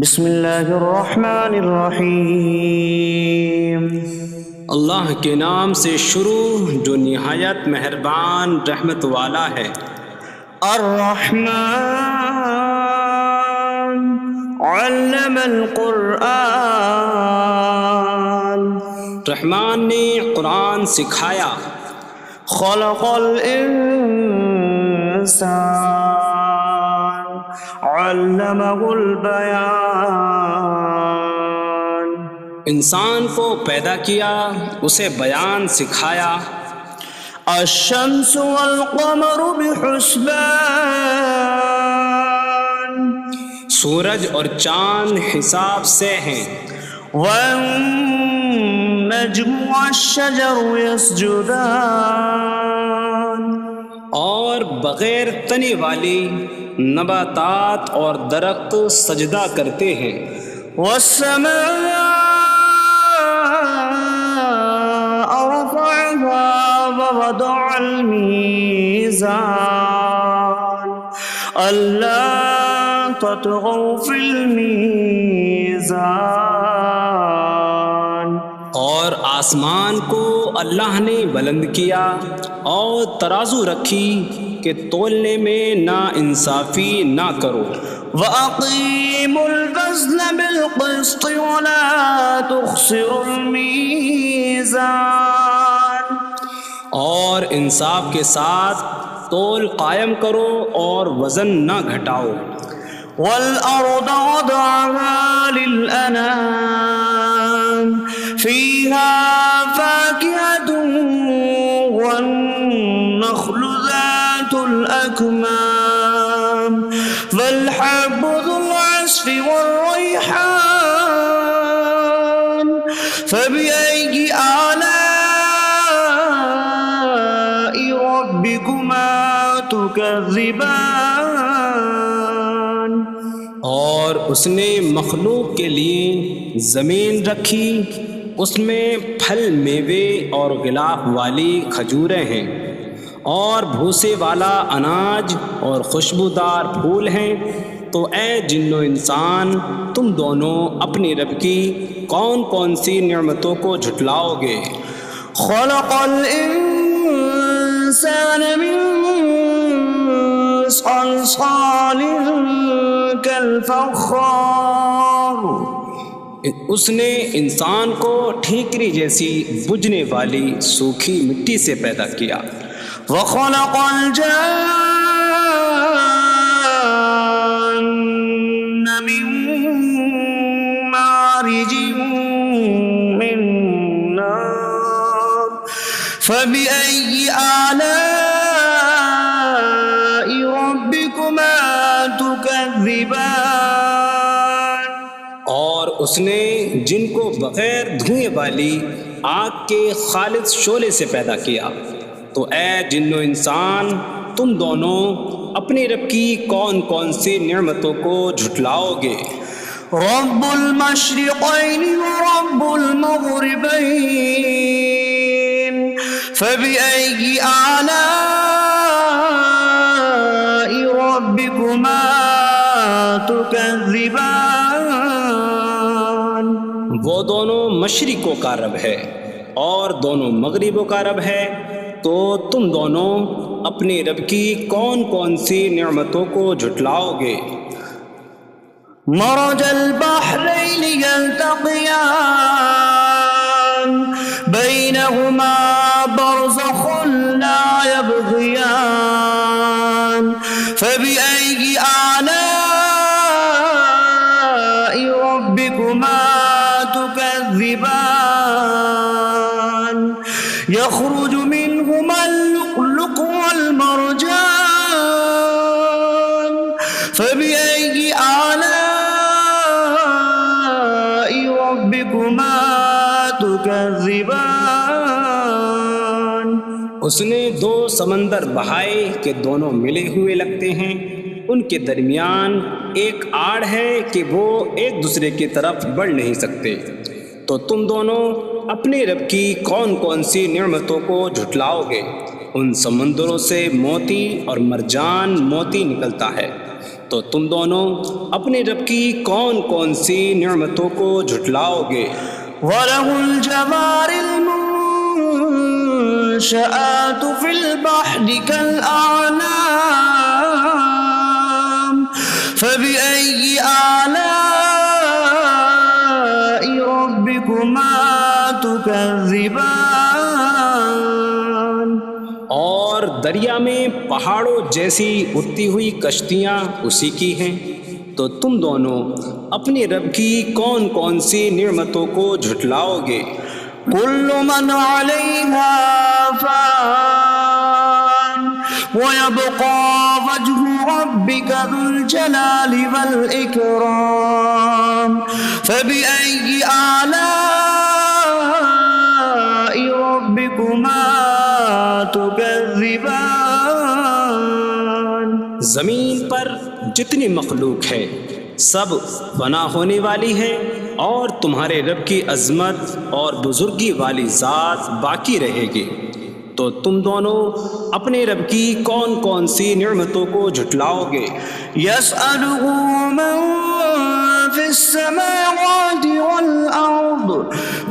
بسم اللہ الرحمن الرحیم۔ اللہ کے نام سے شروع جو نہایت مہربان رحمت والا ہے۔ الرحمن علم القرآن، رحمان نے قرآن سکھایا۔ خلق الانسان علمہ البیان، انسان کو پیدا کیا، اسے بیان سکھایا۔ الشمس والقمر بحسبان، سورج اور چاند حساب سے ہیں۔ والنجم والشجر يسجدان، اور بغیر تنے والی نباتات اور درخت سجدہ کرتے ہیں۔ والسماء رفعها ووضع الميزان ألا تطغوا في الميزان، اور آسمان کو اللہ نے بلند کیا اور ترازو رکھی کہ تولنے میں نا انصافی نہ کرو۔ وَأَقِيمُوا الْوَزْنَ بِالْقِسْطِ وَلَا تُخْسِرُوا الْمِيزَانَ، اور انصاف کے ساتھ تول قائم کرو اور وزن نہ گھٹاؤ۔ وَالْأَرْضَ وَضَعَهَا لِلْأَنَامِ فِيهَا فَاكِهَةٌ وَالنَّخْلُ ذَاتُ الْأَكْمَامِ وَالْحَبُّ ذُو الْعَصْفِ وَالرَّيْحَانُ فَبِأَيِّ آلَاءِ رَبِّكُمَا تُكَذِّبَانِ، اور اس نے مخلوق کے لیے زمین رکھی، اس میں پھل میوے اور غلاف والی کھجوریں ہیں، اور بھوسے والا اناج اور خوشبودار پھول ہیں۔ تو اے جن و انسان، تم دونوں اپنی رب کی کون کون سی نعمتوں کو جھٹلاؤ گے؟ خلق الانسان من صلصال کالفخار، اس نے انسان کو ٹھیکری جیسی بجھنے والی سوکھی مٹی سے پیدا کیا۔ وخلق الجان من مارج من نار فبأي آلاء ربكما تكذبان، اور اس نے جن کو بغیر دھوئیں والی آگ کے خالص شعلے سے پیدا کیا۔ تو اے جن و انسان، تم دونوں اپنی رب کی کون کون سی نعمتوں کو جھٹلاؤ گے؟ رب المشرقین ورب المغربین فبأي آلاء ربكما تكذبان، وہ دونوں مشرقوں کا رب ہے اور دونوں مغربوں کا رب ہے، تو تم دونوں اپنی رب کی کون کون سی نعمتوں کو جھٹلاؤ گے؟ مرج البحرین یلتقیان بینہما برزخ لا یبغیان فبأي آلاء ربكما تكذبان، يخرج منهما اللؤلؤ والمرجان فبأي آلاء ربكما تكذبان، اس نے دو سمندر بہائے کہ دونوں ملے ہوئے لگتے ہیں، ان کے درمیان ایک آڑ ہے کہ وہ ایک دوسرے کی طرف بڑھ نہیں سکتے۔ تو تم دونوں اپنی رب کی کون کون سی نعمتوں کو جھٹلاؤ گے؟ ان سمندروں سے موتی اور مرجان موتی نکلتا ہے، تو تم دونوں اپنے رب کی کون کون سی نعمتوں کو جھٹلاؤ گے؟ وَلَهُ الْجَوَارِ الْمُنشَآتُ فِي الْبَحْرِ كَالْأَعْلَامِ فَبِأَيِّ آلَاءِ رَبِّكُمَا تُكَذِّبَانِ۔ اور دریا میں پہاڑوں جیسی اڑتی ہوئی کشتیاں اسی کی ہیں، تو تم دونوں اپنے رب کی کون کون سی نعمتوں کو جھٹلاؤ گے؟ كل من عليها فان ويبقى وجه ربك ذو الجلال والإكرام فبأي آلاء ربكما تكذبان۔ زمین پر جتنی مخلوق ہے سب فنا ہونے والی ہے، اور تمہارے رب کی عظمت اور بزرگی والی ذات باقی رہے گی، تو تم دونوں اپنے رب کی کون کون سی نعمتوں کو جھٹلاؤ گے؟ يسأله من في السماوات والأرض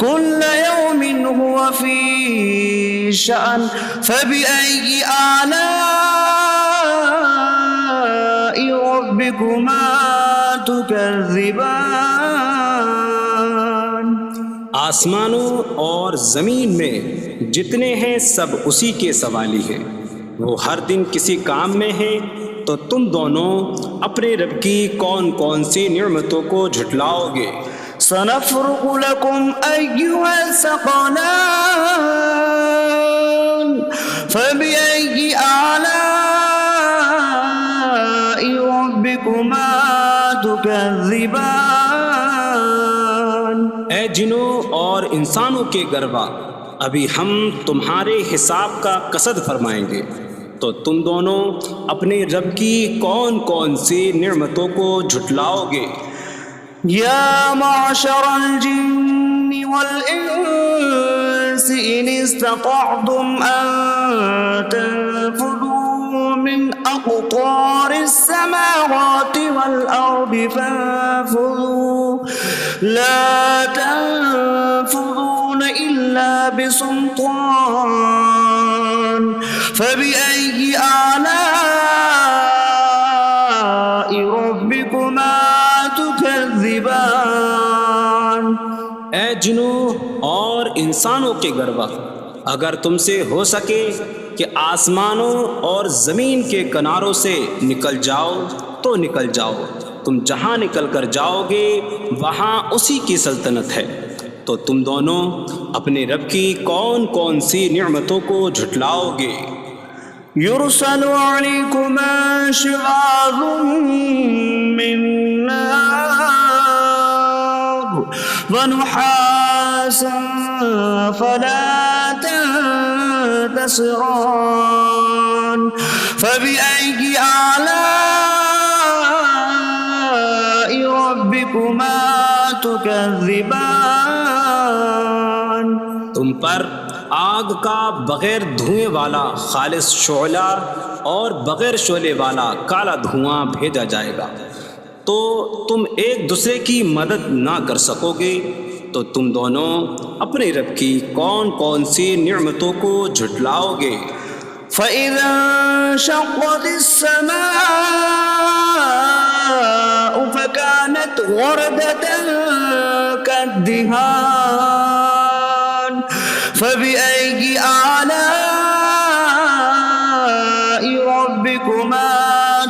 كل يوم هو في شأن فبأي آلاء ربكما تكذبان۔ آسمانوں اور زمین میں جتنے ہیں سب اسی کے سوالی ہیں، وہ ہر دن کسی کام میں ہیں، تو تم دونوں اپنے رب کی کون کون سی نعمتوں کو جھٹلاؤ گے؟ سنفرغ لكم أيها الثقلان فبأي آلاء ربكما تكذبان۔ اے جنوں اور انسانوں کے گروہ، ابھی ہم تمہارے حساب کا قصد فرمائیں گے، تو تم دونوں اپنے رب کی کون کون سی نعمتوں کو جھٹلاؤ گے؟ يا معشر الجن والإنس إن استطعتم أن تنفذوا من أقطار السماوات والأرض فانفذوا لا تنفذون إلا بسلطان فبأي آلاء ربكما تكذبان۔ اے جنوں اور انسانوں کے گروہ، اگر تم سے ہو سکے کہ آسمانوں اور زمین کے کناروں سے نکل جاؤ تو نکل جاؤ، تم جہاں نکل کر جاؤ گے وہاں اسی کی سلطنت ہے، تو تم دونوں اپنے رب کی کون کون سی نعمتوں کو جھٹلاؤ گے؟ يرسل عليكما شواظ من نار ونحاسا فلا تنتصران فبأي آلاء ربكما تكذبان۔ تم پر آگ کا بغیر دھوئیں والا خالص شعلہ اور بغیر شعلے والا کالا دھواں بھیجا جائے گا، تو تم ایک دوسرے کی مدد نہ کر سکو گے، تو تم دونوں اپنے رب کی کون کون سی نعمتوں کو جھٹلاؤ گے؟ فَإِذَا انشَقَّتِ السَّمَاءُ فَكَانَتْ وَرْدَةً كَالدِّهَانِ فَبِأَيِّ آلَاءِ رَبِّكُمَا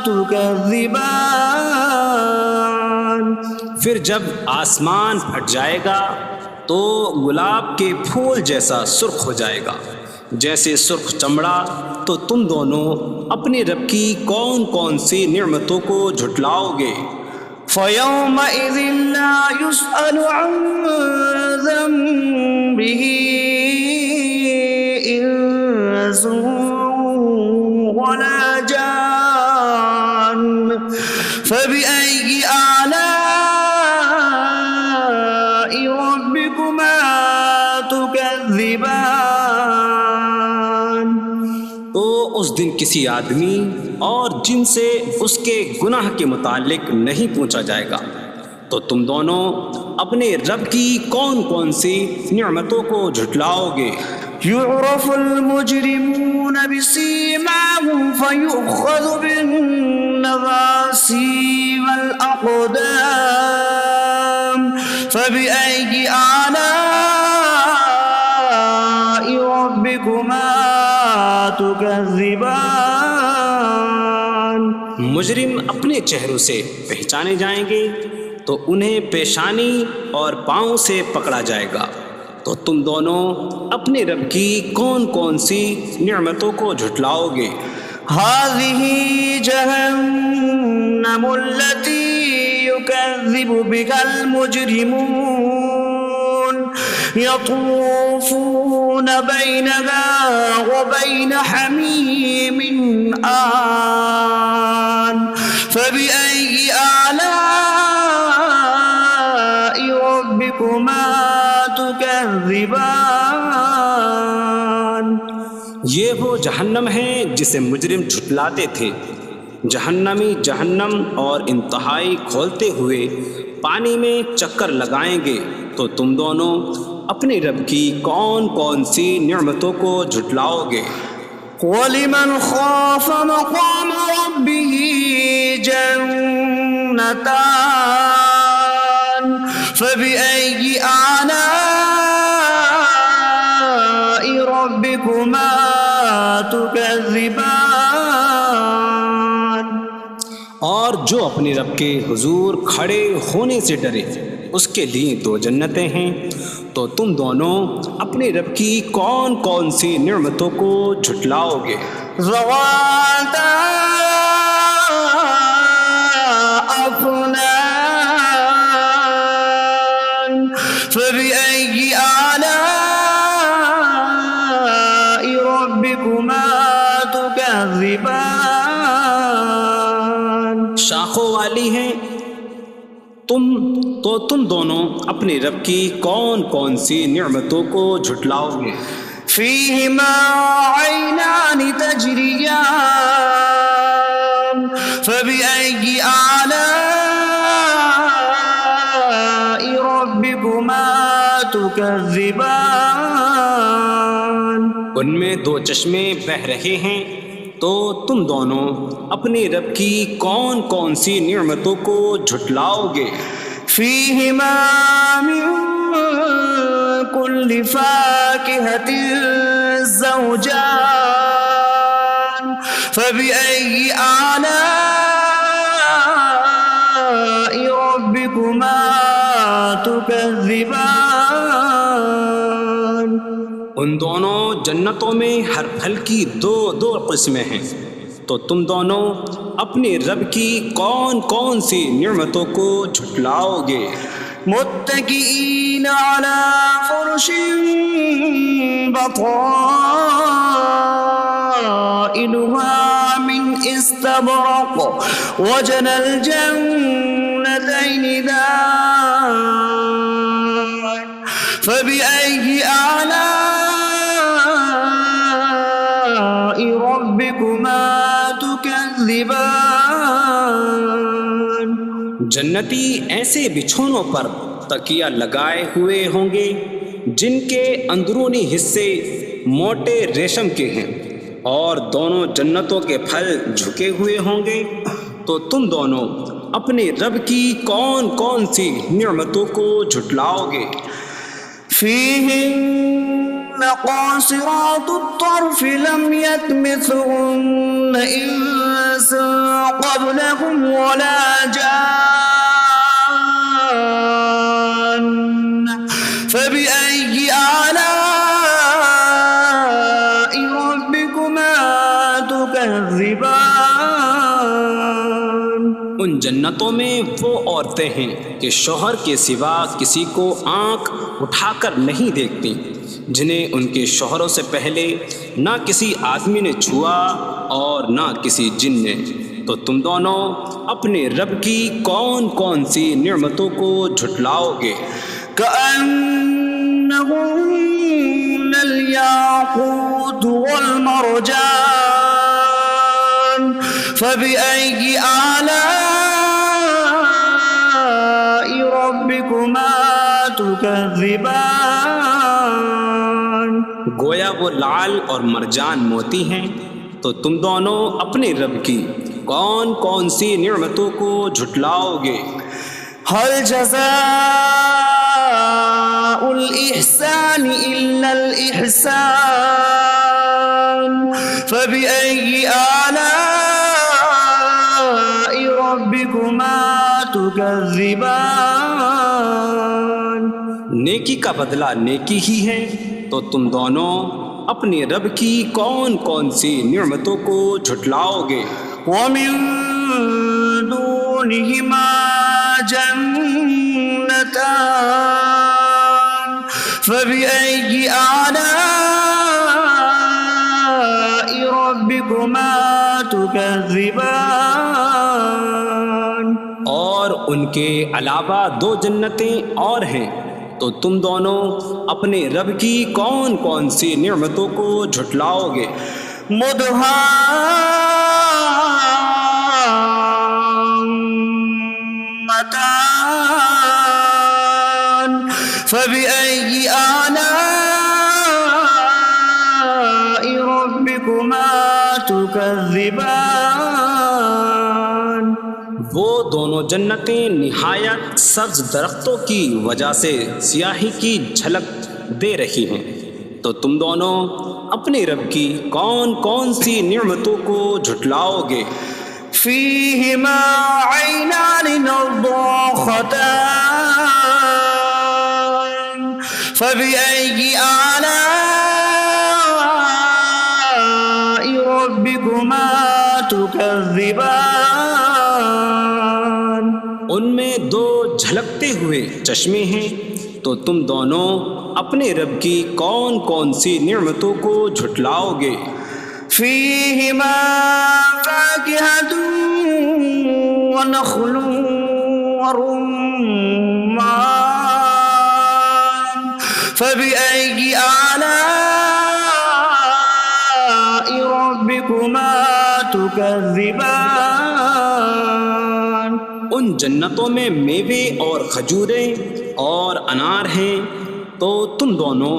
تُكَذِّبَانِ۔ پھر جب آسمان پھٹ جائے گا تو گلاب کے پھول جیسا سرخ ہو جائے گا، جیسے سرخ چمڑا، تو تم دونوں اپنے رب کی کون کون سی نعمتوں کو جھٹلاؤ گے؟ فَيَوْمَئِذٍ لَا يُسْأَلُ عَنْ ذَنبِهِ إِنسٌ وَلَا جَانٌّ فَبِأَيِّ آلَاءِ رَبِّكُمَا تُكَذِّبَانِ۔ تو اس دن کسی آدمی اور جن سے اس کے گناہ کے متعلق نہیں پوچھا جائے گا۔ تو تم دونوں اپنے رب کی کون کون سی نعمتوں کو جھٹلاؤ گے؟ يعرف المجرمون بسيماهم فيؤخذ بالنواصي والأقدام فبأي آلاء ربكما تكذبان۔ مجرم اپنے چہروں سے پہچانے جائیں گے تو انہیں پیشانی اور پاؤں سے پکڑا جائے گا۔ تو تم دونوں اپنے رب کی کون کون سی نعمتوں کو جھٹلاؤ گے؟ هذه جهنم التي يكذب بها المجرمون يطوفون بينها وبين حميم آن فبأي آلاء ربكما تكذبان۔ یہ وہ جہنم ہے جسے مجرم جھٹلاتے تھے۔ جہنمی جہنم اور انتہائی کھولتے ہوئے پانی میں چکر لگائیں گے۔ تو تم دونوں اپنے رب کی کون کون سی نعمتوں کو جھٹلاؤ گے؟ وَلِمَنْ خَافَ مَقَامَ رَبِّهِ جَنَّتَانِ فَبِأَيِّ آلَاءِ رَبِّكُمَا تُكَذِّبَانِ۔ اور جو اپنے رب کے حضور کھڑے ہونے سے ڈرے اس کے لیے دو جنتیں ہیں۔ تو تم دونوں اپنے رب کی کون کون سی نعمتوں کو جھٹلاؤ گے؟ ذواتا أفنان فبأي آلاء ربكما تكذبان۔ شاخوں والی ہیں تم دونوں اپنے رب کی کون کون سی نعمتوں کو جھٹلاؤ گے؟ فيهما عينان تجريان فبأي آلاء ربكما تكذبان۔ ان میں دو چشمے بہہ رہے ہیں۔ تو تم دونوں اپنے رب کی کون کون سی نعمتوں کو جھٹلاؤ گے؟ فيهما من كل فاكهة زوجان فبأي آلاء ربكما تكذبان۔ ان دونوں جنتوں میں ہر پھل کی دو قسمیں ہیں۔ تو تم دونوں اپنے رب کی کون کون سی نعمتوں کو جھٹلاؤ گے؟ متكئين على فرش بطائنها من استبرق وجنى الجنتين دان فبأي آلاء ربكما تكذبان۔ جنتی ایسے بچھونوں پر تکیہ لگائے ہوئے ہوں گے جن کے اندرونی حصے موٹے ریشم کے ہیں، اور دونوں جنتوں کے پھل جھکے ہوئے ہوں گے۔ تو تم دونوں اپنے رب کی کون کون سی نعمتوں کو جھٹلاؤ گے؟ فيهن قاصرات الطرف لم يطمثهن إنس قبلهم ولا جان فبأي آلاء ربكما تكذبان۔ ان جنتوں میں وہ عورتیں ہیں کہ شوہر کے سوا کسی کو آنکھ اٹھا کر نہیں دیکھتی، جنہیں ان کے شوہروں سے پہلے نہ کسی آدمی نے چھوا اور نہ کسی جن نے۔ تو تم دونوں اپنے رب کی کون کون سی نعمتوں کو جھٹلاؤ گے؟ كأنهن الياقوت والمرجان فبأي آلاء ربكما تكذبان گویا وہ لعل اور مرجان موتی ہیں، تو تم دونوں اپنے رب کی کون کون سی نعمتوں کو جھٹلاؤ گے؟ هل جزاء الإحسان إلا الإحسان فبأي آلاء ربكما تكذبان نیکی کا بدلہ نیکی ہی ہے، تو تم دونوں اپنے رب کی کون کون سی نعمتوں کو جھٹلاؤ گے؟ ومن دونهما جنتان فبأي آلاء ربكما تكذبان اور ان کے علاوہ دو جنتیں اور ہیں، تو تم دونوں اپنے رب کی کون کون سی نعمتوں کو جھٹلاؤ گے؟ مدهامتان فبأي آلاء ربكما تكذبان وہ دونوں جنتیں نہایت سبز درختوں کی وجہ سے سیاہی کی جھلک دے رہی ہیں، تو تم دونوں اپنے رب کی کون کون سی نعمتوں کو جھٹلاؤ گے؟ فيهما عينان نضاختان فبأي آلاء ربكما تكذبان ان میں دو جھلکتے ہوئے چشمے ہیں، تو تم دونوں اپنے رب کی کون کون سی نعمتوں کو جھٹلاؤ گے؟ فيهما فاكهة ونخل ورمان فبأي آلاء ربكما تكذبان ان جنتوں میں میوے اور کھجوریں اور انار ہیں، تو تم دونوں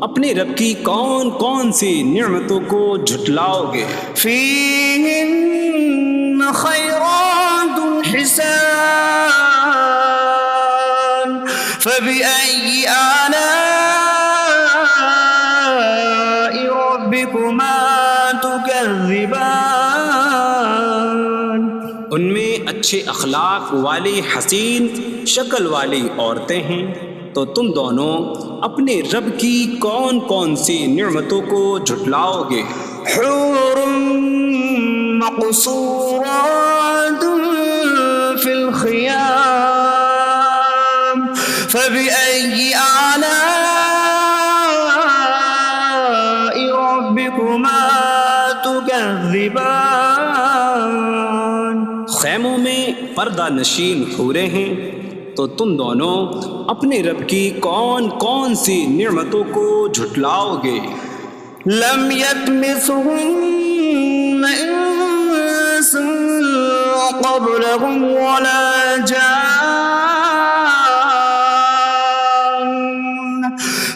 اپنے رب کی کون کون سی نعمتوں کو جھٹلاؤ گے؟ فيهن خيرات حسان فبأي آلاء ربكما تكذبان ان میں اچھے اخلاق والی حسین شکل والی عورتیں ہیں، تو تم دونوں اپنے رب کی کون کون سی نعمتوں کو جھٹلاؤ گے؟ حور مقصورات في الخيام فبأي آلاء ربكما تكذبان خیموں میں پردہ نشین حوریں ہیں، تو تم دونوں اپنے رب کی کون کون سی نعمتوں کو جھٹلاؤ گے؟ لم يطمثهن انس قبلهم ولا جان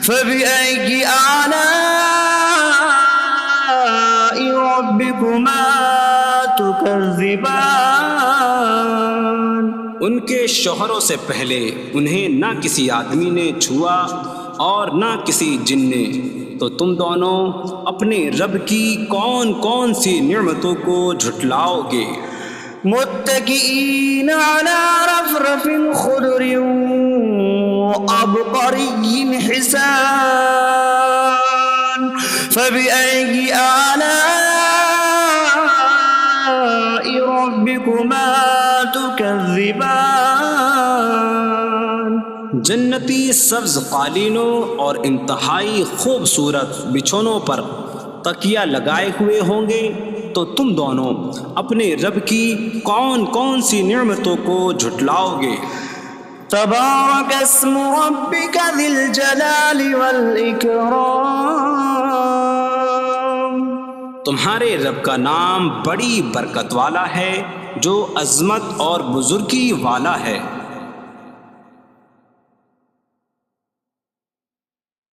فبأي آلاء ربكما تكذبان ان کے شوہروں سے پہلے انہیں نہ کسی آدمی نے چھوا اور نہ کسی جن نے، تو تم دونوں اپنے رب کی کون کون سی نعمتوں کو جھٹلاؤ گے؟ متكئين على رفرف خضر وعبقري حسان فبأي آلاء ربكما تكذبان جنتی سبز قالینوں اور انتہائی خوبصورت بچھونوں پر تکیہ لگائے ہوئے ہوں گے، تو تم دونوں اپنے رب کی کون کون سی نعمتوں کو جھٹلاؤ گے؟ تبارك اسم ربك ذي الجلال والإكرام تمہارے رب کا نام بڑی برکت والا ہے جو عظمت اور بزرگی والا ہے۔